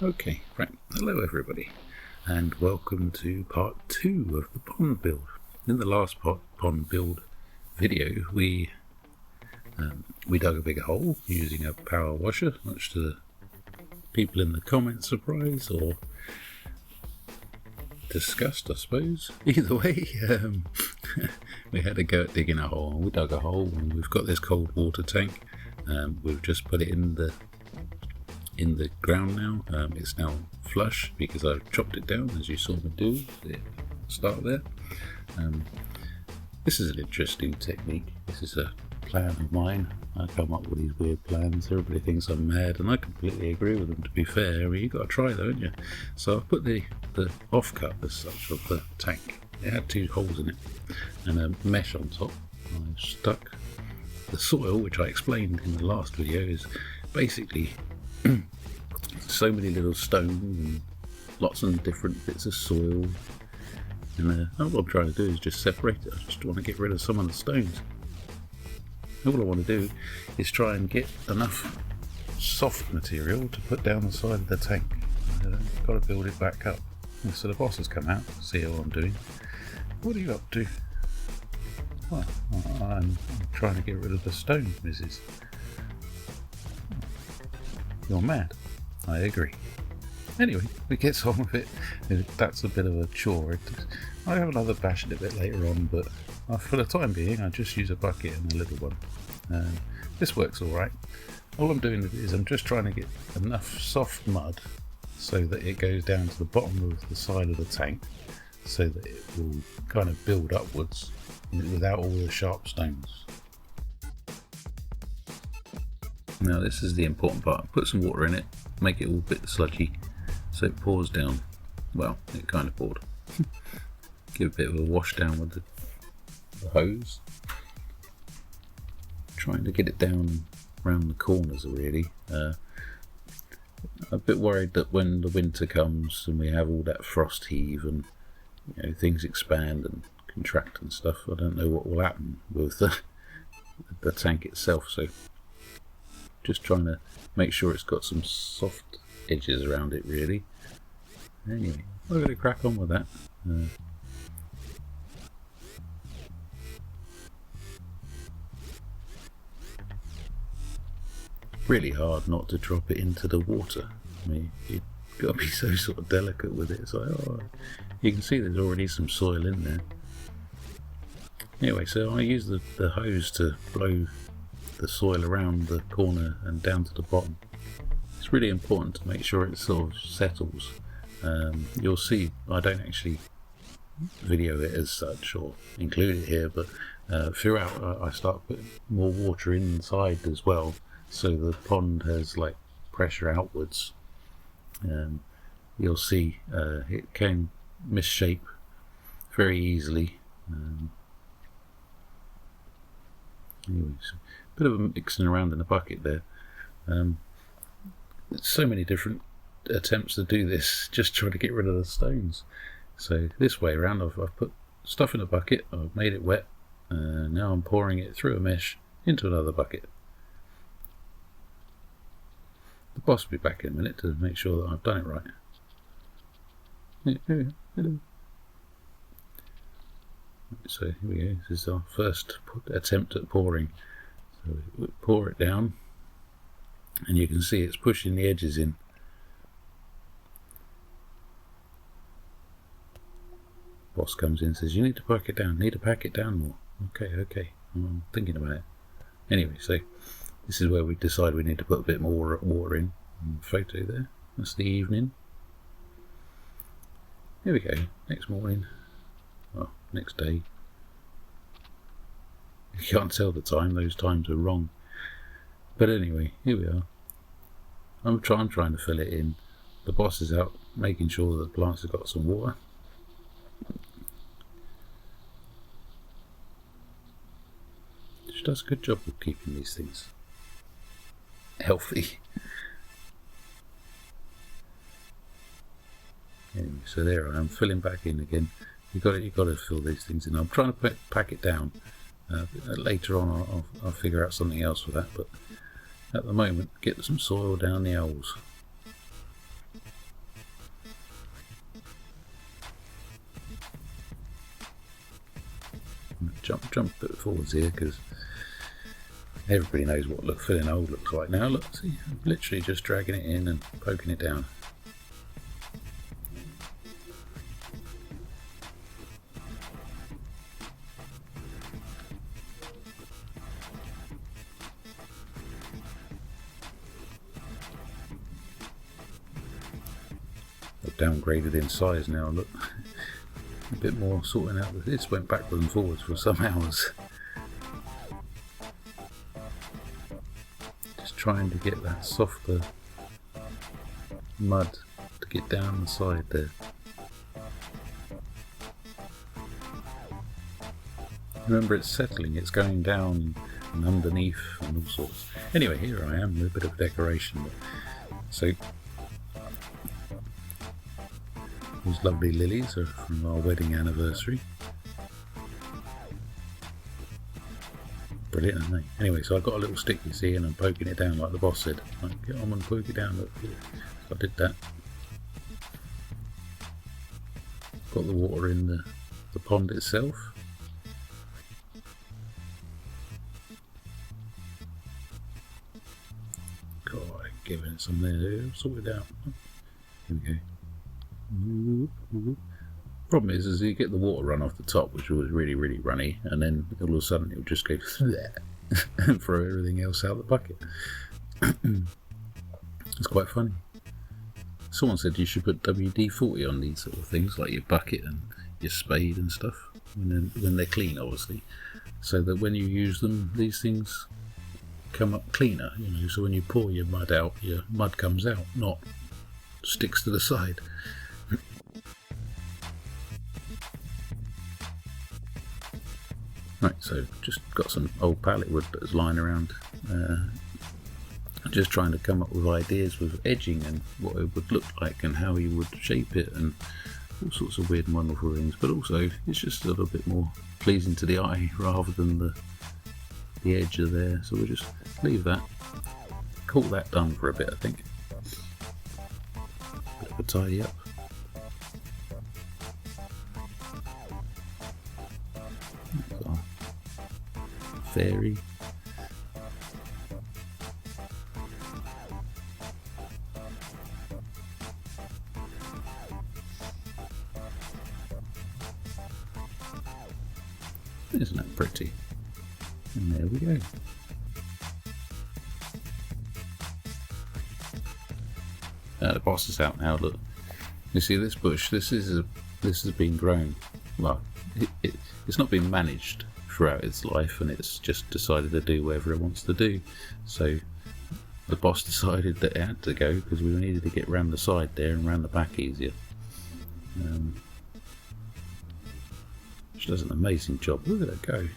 Okay, right. Hello everybody, and welcome to part 2 of the pond build. In the last pond build video, we dug a big hole using a power washer, much to the people in the comments' surprise or disgust, I suppose. Either way, we had a go at digging a hole. We dug a hole, and we've got this cold water tank. We've just put it in the ground now. It's now flush because I've chopped it down, as you saw me do at the start there. This is an interesting technique. This is a plan of mine. I come up with these weird plans. Everybody thinks I'm mad, and I completely agree with them, to be fair. I mean, you've got to try though, haven't you? So I've put the offcut as such of the tank. It had 2 holes in it and a mesh on top. I've stuck the soil, which I explained in the last video, is basically so many little stones and lots of different bits of soil, and what I'm trying to do is just separate it. I just want to get rid of some of the stones. All I want to do is try and get enough soft material to put down the side of the tank. I've got to build it back up. And so the boss has come out, see how I'm doing. What are you up to? Well, I'm trying to get rid of the stones, Mrs. You're mad. I agree. Anyway, we get on with it. That's a bit of a chore. I have another bash at it a bit later on, but for the time being, I just use a bucket and a little one. This works alright. All I'm doing is I'm just trying to get enough soft mud so that it goes down to the bottom of the side of the tank, so that it will kind of build upwards without all the sharp stones. Now this is the important part. Put some water in it, make it all a bit sludgy, so it pours down. Well, it kind of poured. Give a bit of a wash down with the hose. Trying to get it down around the corners really. A bit worried that when the winter comes and we have all that frost heave and things expand and contract and stuff, I don't know what will happen with the tank itself, so just trying to make sure it's got some soft edges around it really. Anyway, I'm going to crack on with that. Really hard not to drop it into the water. I mean, you've got to be so sort of delicate with it. It's like, oh, you can see there's already some soil in there. Anyway, so I use the hose to blow the soil around the corner and down to the bottom. It's really important to make sure it sort of settles. You'll see I don't actually video it as such or include it here, but throughout I start putting more water inside as well, so the pond has like pressure outwards. You'll see it can misshape very easily. Anyway, so a bit of a mixing around in the bucket there. So many different attempts to do this, just trying to get rid of the stones. So this way around, I've put stuff in a bucket, I've made it wet, now I'm pouring it through a mesh into another bucket. The boss will be back in a minute to make sure that I've done it right. Yeah, hello. So here we go, this is our first attempt at pouring. So we pour it down, and you can see it's pushing the edges in. Boss comes in and says, you need to pack it down, more. Okay, I'm thinking about it. Anyway, so this is where we decide we need to put a bit more water in. Photo there, that's the evening. Here we go, next morning, well, next day. You can't tell the time, those times are wrong. But anyway, here we are. I'm trying to fill it in. The boss is out making sure that the plants have got some water. She does a good job of keeping these things healthy. Anyway, so there I am, filling back in again. You've got to fill these things in. I'm trying to pack it down. Later on I'll figure out something else for that, but at the moment get some soil down the holes. jump a bit forwards here because everybody knows what filling old looks like now. Look, see, I'm literally just dragging it in and poking it down. I've downgraded in size now, look. A bit more sorting out. This went backwards and forwards for some hours. Just trying to get that softer mud to get down the side there. Remember, it's settling, it's going down and underneath and all sorts. Anyway, here I am with a bit of decoration. So those lovely lilies are from our wedding anniversary. Brilliant, aren't they? Anyway, so I've got a little stick, you see, and I'm poking it down like the boss said. Like, get on and poke it down. Look, so I did that. Got the water in the pond itself. God, giving it some there. Sort it out. Here we go. Problem is you get the water run off the top, which was really runny, and then all of a sudden it'll just go and throw everything else out the bucket. It's quite funny. Someone said you should put WD-40 on these sort of things, like your bucket and your spade and stuff, when they're clean, obviously, so that when you use them, these things come up cleaner. You know, so when you pour your mud out, your mud comes out, not sticks to the side. Right, so just got some old pallet wood that was lying around, just trying to come up with ideas with edging and what it would look like and how you would shape it and all sorts of weird and wonderful things, but also it's just a little bit more pleasing to the eye rather than the edge of there. So we'll just leave that, call that done for a bit, I think. Bit of a tidy up. Fairy. Isn't that pretty? And there we go. The boss is out now. Look, you see this bush. This has been grown. Well, it's not been managed throughout its life, and it's just decided to do whatever it wants to do. So the boss decided that it had to go because we needed to get round the side there and round the back easier. She does an amazing job. Look at her go.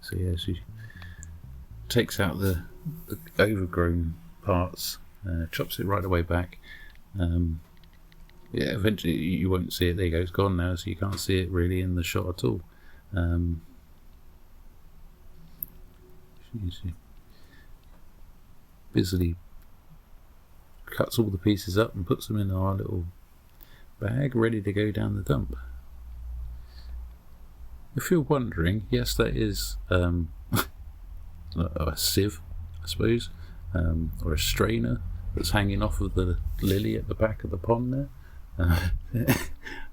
So yeah, she takes out the overgrown parts, chops it right away back. Yeah, eventually you won't see it. There you go, it's gone now, so you can't see it really in the shot at all. She busily cuts all the pieces up and puts them in our little bag, ready to go down the dump. If you're wondering, yes, that is a sieve, I suppose, or a strainer that's hanging off of the lily at the back of the pond there.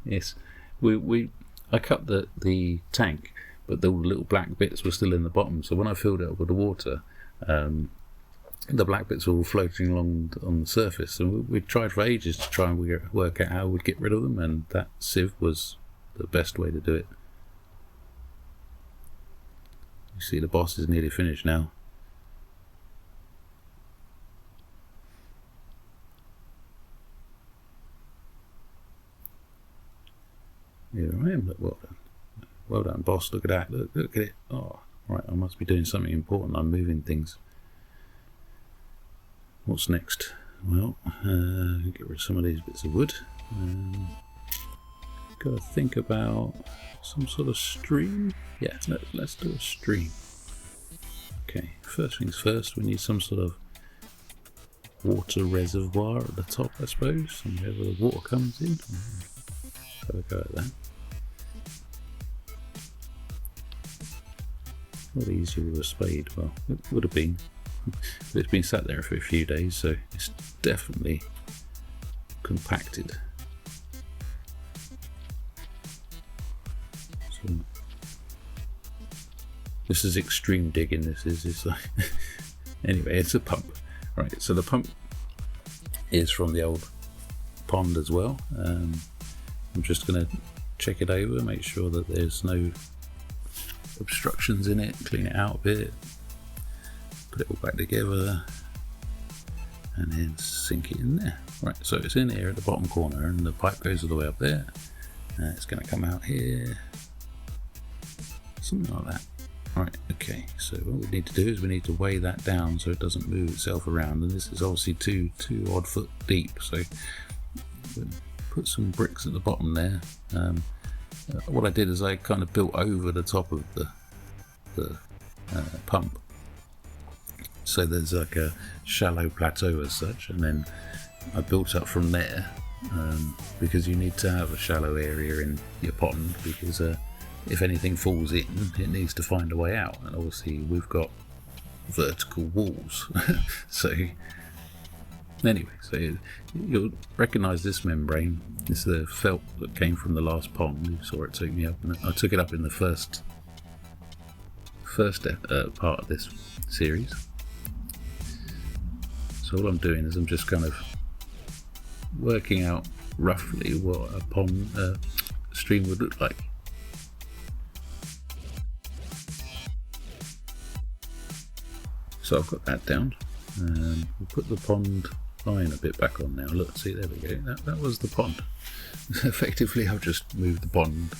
Yes, I cut the tank, but the little black bits were still in the bottom. So when I filled it up with the water, the black bits were all floating along on the surface. And we tried for ages to try and work out how we'd get rid of them, and that sieve was the best way to do it. You see the boss is nearly finished now. Here I am. Look, well done, boss. Look at that. Look at it. Oh, right. I must be doing something important. I'm moving things. What's next? Well, get rid of some of these bits of wood. Got to think about some sort of stream. Yeah, let's do a stream. Okay, first things first, we need some sort of water reservoir at the top, I suppose, and wherever the water comes in. Have a go at that. A lot easier with a spade. Well, it would have been, but it's been sat there for a few days, so it's definitely compacted. So this is extreme digging. This is it's like anyway, it's a pump. Right, so the pump is from the old pond as well. I'm just going to check it over, make sure that there's no obstructions in it, clean it out a bit, put it all back together, and then sink it in there. Right, so it's in here at the bottom corner, and the pipe goes all the way up there. It's going to come out here, something like that. Right, okay, so what we need to do is we need to weigh that down so it doesn't move itself around, and this is obviously two odd foot deep, so we'll put some bricks at the bottom there. What I did is I kind of built over the top of the pump, so there's like a shallow plateau as such, and then I built up from there, because you need to have a shallow area in your pond, because if anything falls in, it needs to find a way out, and obviously we've got vertical walls. So anyway, so you'll recognise this membrane. It's the felt that came from the last pond. You saw it took me up, and I took it up in the first part of this series. So all I'm doing is I'm just kind of working out roughly what a pond stream would look like. So I've got that down. We'll put the pond line a bit back on now. Look, see, there we go. That was the pond. Effectively, I've just moved the pond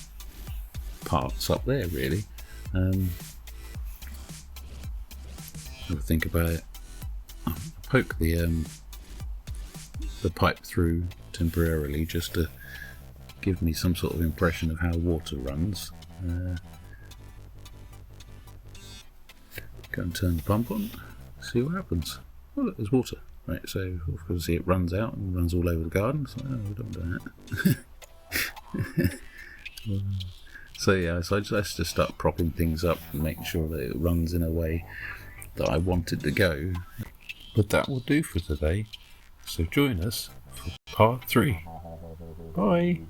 parts up there, really. Have a think about it. I'll poke the pipe through temporarily just to give me some sort of impression of how water runs. Go and turn the pump on, see what happens. Oh look, there's water. Right, so obviously it runs out and runs all over the garden, so we don't do that. So yeah, so let's just start propping things up and making sure that it runs in a way that I want it to go. But that will do for today, so join us for part 3. Bye!